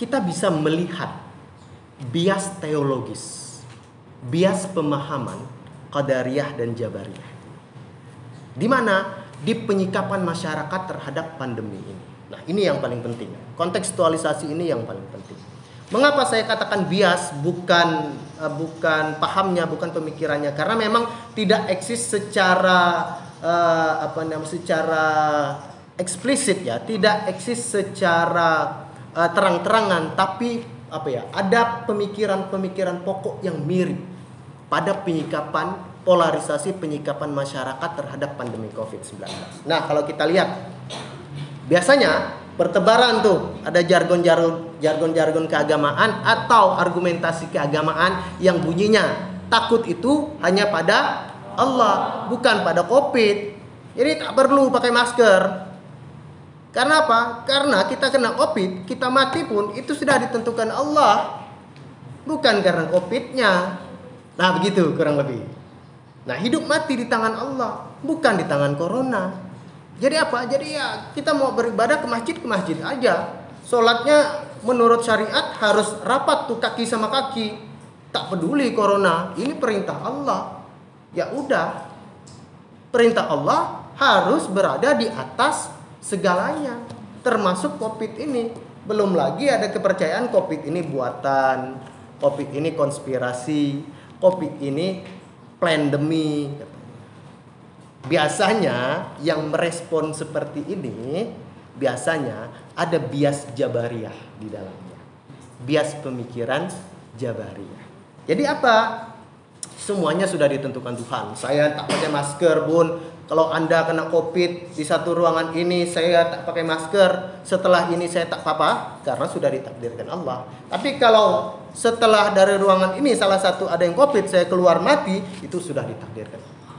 kita bisa melihat bias teologis, bias pemahaman Qadariyah dan Jabariyah. Di mana? Di penyikapan masyarakat terhadap pandemi ini. Nah, ini yang paling penting. Kontekstualisasi ini yang paling penting. Mengapa saya katakan bias, bukan pahamnya, bukan pemikirannya? Karena memang tidak eksis secara secara eksplisit ya, tidak eksis secara terang-terangan, tapi ada pemikiran-pemikiran pokok yang mirip pada penyikapan, polarisasi penyikapan masyarakat terhadap pandemi COVID-19. Nah, kalau kita lihat, biasanya bertebaran tuh ada jargon keagamaan atau argumentasi keagamaan yang bunyinya takut itu hanya pada Allah, bukan pada COVID. Jadi tak perlu pakai masker. Karena apa? Karena kita kena COVID, kita mati pun itu sudah ditentukan Allah, bukan karena COVID-nya. Nah, begitu kurang lebih. Nah, hidup mati di tangan Allah, bukan di tangan corona. Jadi apa? Jadi ya kita mau beribadah ke masjid aja. Sholatnya menurut syariat harus rapat tuh kaki sama kaki. Tak peduli corona, ini perintah Allah. Ya udah, perintah Allah harus berada di atas segalanya, termasuk COVID ini. Belum lagi ada kepercayaan COVID ini buatan, COVID ini konspirasi, COVID ini plandemi. Biasanya yang merespon seperti ini biasanya ada bias Jabariyah di dalamnya, bias pemikiran Jabariyah. Jadi apa? Semuanya sudah ditentukan Tuhan. Saya tak pakai masker pun, kalau Anda kena COVID di satu ruangan ini saya tak pakai masker, setelah ini saya tak apa-apa karena sudah ditakdirkan Allah. Tapi kalau setelah dari ruangan ini salah satu ada yang COVID, saya keluar mati, itu sudah ditakdirkan Allah.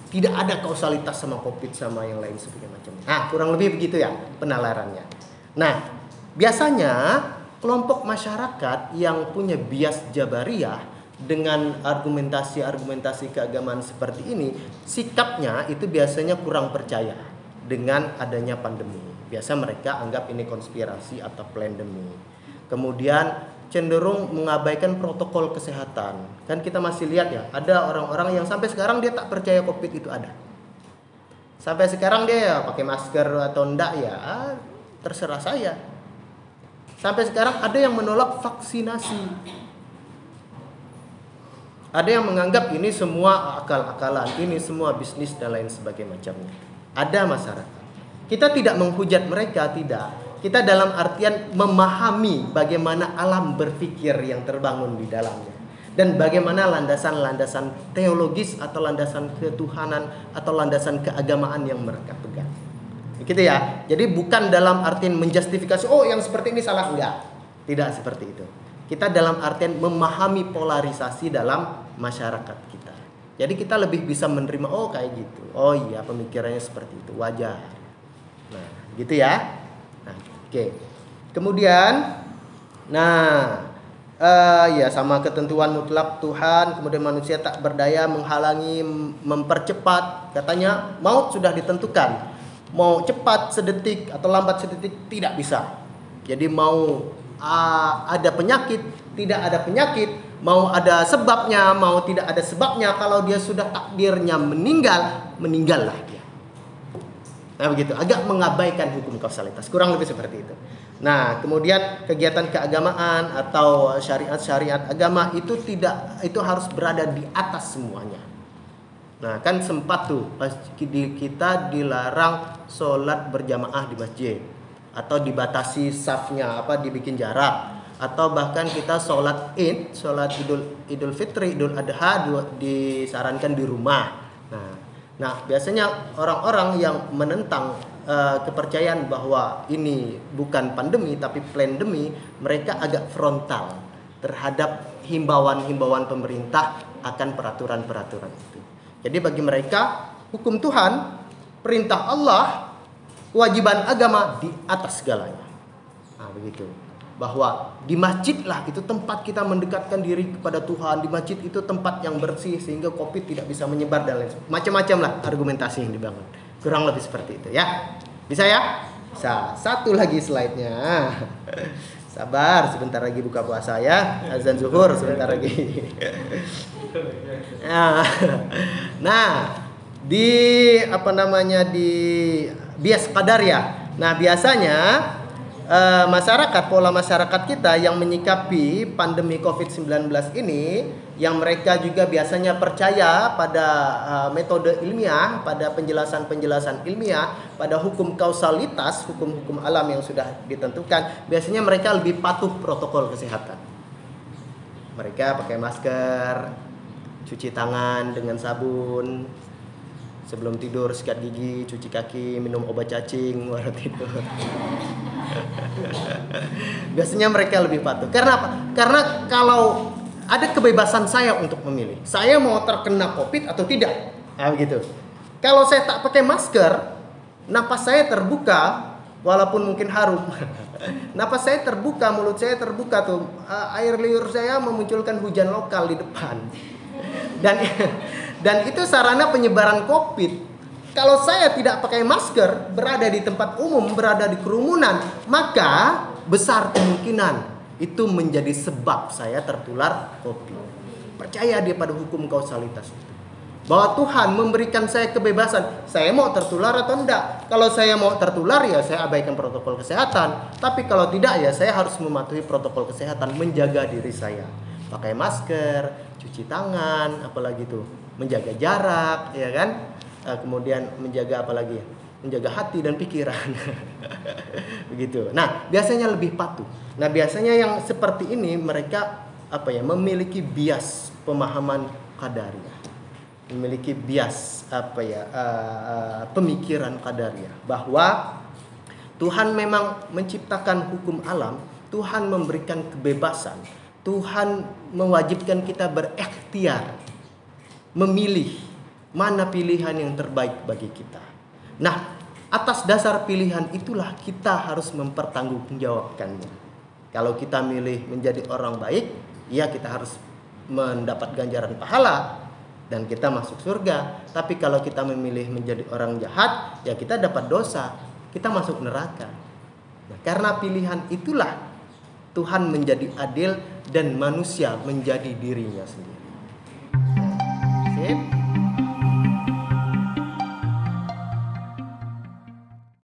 Tidak ada kausalitas sama COVID sama yang lain sebagainya macamnya. Nah, kurang lebih begitu ya penalarannya. Nah, biasanya kelompok masyarakat yang punya bias Jabariyah dengan argumentasi keagamaan seperti ini, sikapnya itu biasanya kurang percaya dengan adanya pandemi. Biasa mereka anggap ini konspirasi atau plandemi. Kemudian cenderung mengabaikan protokol kesehatan. Kan kita masih lihat ya, ada orang-orang yang sampai sekarang dia tak percaya COVID itu ada. Sampai sekarang dia ya pakai masker atau enggak ya, terserah saya. Sampai sekarang ada yang menolak vaksinasi. Ada yang menganggap ini semua akal-akalan, ini semua bisnis dan lain sebagainya macamnya. Ada masyarakat. Kita tidak menghujat mereka, tidak. Kita dalam artian memahami bagaimana alam berpikir yang terbangun di dalamnya. Dan bagaimana landasan-landasan teologis atau landasan ketuhanan atau landasan keagamaan yang mereka pegang. Begitu ya. Jadi bukan dalam artian menjustifikasi, oh yang seperti ini salah, enggak. Tidak seperti itu. Kita dalam artian memahami polarisasi dalam masyarakat kita. Jadi kita lebih bisa menerima, oh kayak gitu. Oh iya, pemikirannya seperti itu, wajar. Nah, gitu ya. Nah, oke. Kemudian ya sama ketentuan mutlak Tuhan, kemudian manusia tak berdaya menghalangi, mempercepat. Katanya maut sudah ditentukan. Mau cepat sedetik atau lambat sedetik tidak bisa. Jadi mau ada penyakit, tidak ada penyakit, mau ada sebabnya, mau tidak ada sebabnya, kalau dia sudah takdirnya meninggal, meninggallah dia. Nah begitu, agak mengabaikan hukum kausalitas, kurang lebih seperti itu. Nah kemudian kegiatan keagamaan atau syariat-syariat agama itu harus berada di atas semuanya. Nah kan sempat tuh kita dilarang sholat berjamaah di masjid, atau dibatasi safnya, dibikin jarak, atau bahkan kita sholat idul fitri, idul adha disarankan di rumah. Nah biasanya orang-orang yang menentang kepercayaan bahwa ini bukan pandemi tapi plandemi, mereka agak frontal terhadap himbauan-himbauan pemerintah akan peraturan-peraturan itu. Jadi bagi mereka hukum Tuhan, perintah Allah, kewajiban agama di atas segalanya. Nah, begitu. Bahwa di masjidlah itu tempat kita mendekatkan diri kepada Tuhan. Di masjid itu tempat yang bersih sehingga COVID tidak bisa menyebar dan lain sebagainya. Macam-macam lah argumentasi yang dibangun. Kurang lebih seperti itu ya. Bisa ya? Bisa. Satu lagi slide-nya. Sabar, sebentar lagi buka puasa ya. Azan zuhur sebentar lagi. Nah, di di bias qadariyah. Nah, biasanya pola masyarakat kita yang menyikapi pandemi COVID-19 ini, yang mereka juga biasanya percaya pada metode ilmiah, pada penjelasan-penjelasan ilmiah, pada hukum kausalitas, hukum-hukum alam yang sudah ditentukan, biasanya mereka lebih patuh protokol kesehatan. Mereka pakai masker, cuci tangan dengan sabun, sebelum tidur sikat gigi, cuci kaki, minum obat cacing baru tidur. Biasanya mereka lebih patuh. Karena apa? Karena kalau ada kebebasan saya untuk memilih, saya mau terkena COVID atau tidak. Nah, begitu. Kalau saya tak pakai masker, napas saya terbuka, walaupun mungkin harum. Napas saya terbuka, mulut saya terbuka tuh, air liur saya memunculkan hujan lokal di depan. Dan itu sarana penyebaran COVID. Kalau saya tidak pakai masker, berada di tempat umum, berada di kerumunan, maka besar kemungkinan itu menjadi sebab saya tertular COVID. Percaya dia pada hukum kausalitas itu. Bahwa Tuhan memberikan saya kebebasan, saya mau tertular atau enggak. Kalau saya mau tertular, ya saya abaikan protokol kesehatan. Tapi kalau tidak, ya saya harus mematuhi protokol kesehatan, menjaga diri saya. Pakai masker, cuci tangan, apalagi tuh, menjaga jarak, ya kan? Kemudian menjaga apalagi? Menjaga hati dan pikiran. Begitu. Nah, biasanya lebih patuh. Nah, biasanya yang seperti ini mereka memiliki bias pemahaman qadariyah. Memiliki bias pemikiran qadariyah, bahwa Tuhan memang menciptakan hukum alam, Tuhan memberikan kebebasan, Tuhan mewajibkan kita berikhtiar, memilih mana pilihan yang terbaik bagi kita. Nah, atas dasar pilihan itulah kita harus mempertanggungjawabkannya. Kalau kita milih menjadi orang baik, ya kita harus mendapat ganjaran pahala dan kita masuk surga. Tapi kalau kita memilih menjadi orang jahat, ya kita dapat dosa, kita masuk neraka. Nah, karena pilihan itulah Tuhan menjadi adil dan manusia menjadi dirinya sendiri. Sip.